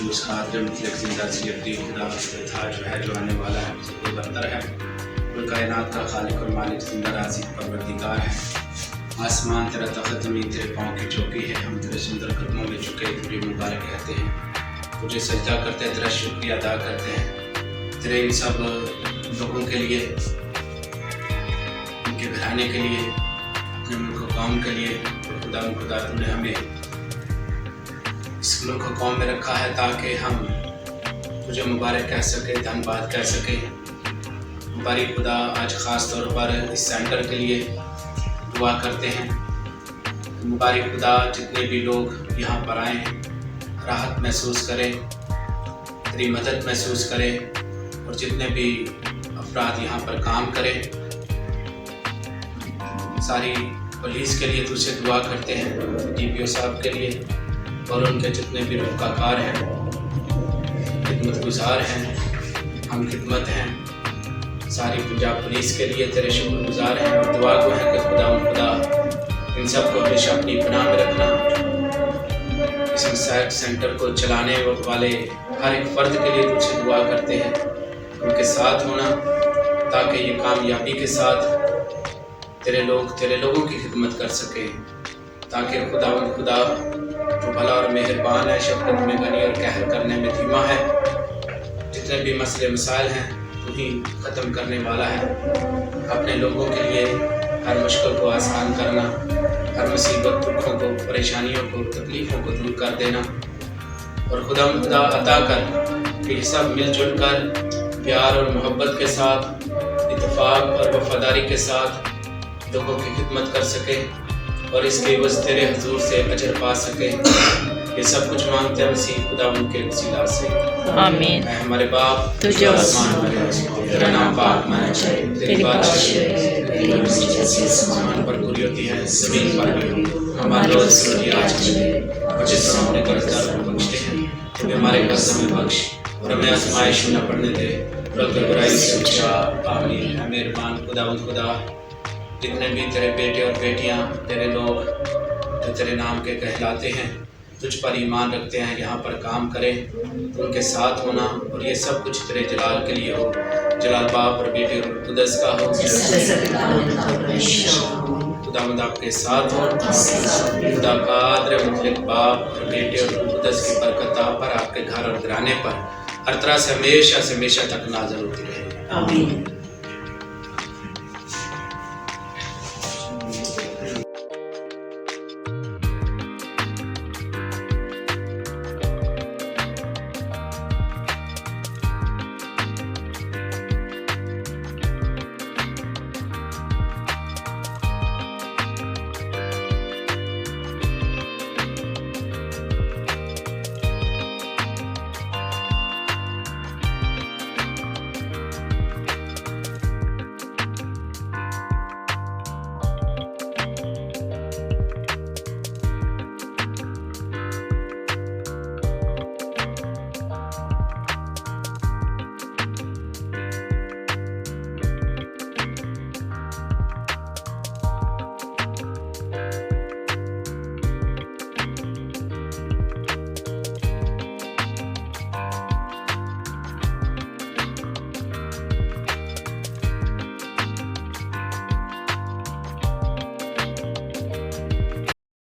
जो उस कादिर मुतलक ज़िंदा सियती खुदा था जो है जो आने वाला है जो बरतर है, कुल कायनात का खालिक और मालिक ज़िंदा राज़ी परवरदिगार है। आसमान तेरा तख़्त ज़मीन तेरे पाँव की चौकी है, हम तेरे सुंदर कदमों में झुके तुझे मुबारक कहते हैं, तुझे सजदा करते हैं, तेरा शुक्रिया अदा करते हैं। तेरे इन सब लोगों के लिए, उनके घराने के लिए, अपने मुल्क कौम के लिए खुदा तुमने हमें इस मुल्क कौम में रखा है ताकि हम तुझे मुबारक कह सकें, धन्यवाद कह सकें। मुबारक खुदा आज ख़ास तौर पर इस सेंटर के लिए दुआ करते हैं। मुबारक खुदा जितने भी लोग यहाँ पर आए राहत महसूस करें, तेरी मदद महसूस करें, और जितने भी अफराद यहाँ पर काम करें, सारी पुलिस के लिए तुझसे दुआ करते हैं, DPO साहब के लिए और उनके जितने भी रुकाकार हैं, खिदमत गुजार हैं, हम खिदमत हैं, सारी पंजाब पुलिस के लिए तेरे शुक्रगुजार हैं और दुआ को है कि खुदा इन सब को हमेशा अपनी पनाह में रखना। इस सेंटर को चलाने वाले हर एक फ़र्द के लिए तुझसे दुआ करते हैं, उनके साथ होना ताकि ये कामयाबी के साथ तेरे लोगों की खिदमत कर सके, ताकि खुदा जो भला और मेहरबान है, शफ़क़त में गनी और कहर करने में धीमा है, जितने भी मसले मसाइल हैं तू ही ख़त्म करने वाला है। अपने लोगों के लिए हर मुश्किल को आसान करना, हर मुसीबत दुखों को, परेशानियों को, तकलीफ़ों को दूर कर देना, और खुदा अता कर कि सब मिलजुल कर प्यार और मोहब्बत के साथ, इत्तेफाक और वफ़ादारी के साथ लोगों की खिदमत कर सके और इसके एवज़ तेरे हुजूर से अजर पा सके। ये सब कुछ मांगते हैं मसीह खुदा उनके वसीला से, आमीन। हमारे बाप तुझे आसमान में है, तेरा नाम पाक माना जाए, तेरी बादशाही आसमान पर पूरी होती है ज़मीन पर भी। हमारा रोज़ रोटी आज हमें, और जिस तरह अपने कर्जदारों को बख्शते हैं तो हमारे कर्ज हमें बख्श, और हमें आज़माइश में न पड़ने दे बल्कि बुराई से बचा। आमीन। है मेहरबान खुदा जितने भी तेरे बेटे और बेटियां, तेरे लोग जो तेरे नाम के कहलाते हैं, तुझ पर ईमान रखते हैं, यहाँ पर काम करें तो उनके साथ होना, और ये सब कुछ तेरे जलाल के लिए हो, जलाल बाप और बेटे और कुदस का हो। खुदावंद आपके साथ हो, खुदा कादिर मुतलक बाप और बेटे और कुदस की बरकत आप पर, आपके घर और घराने पर हर तरह से हमेशा तक नाज़िल होती रहे। आमीन।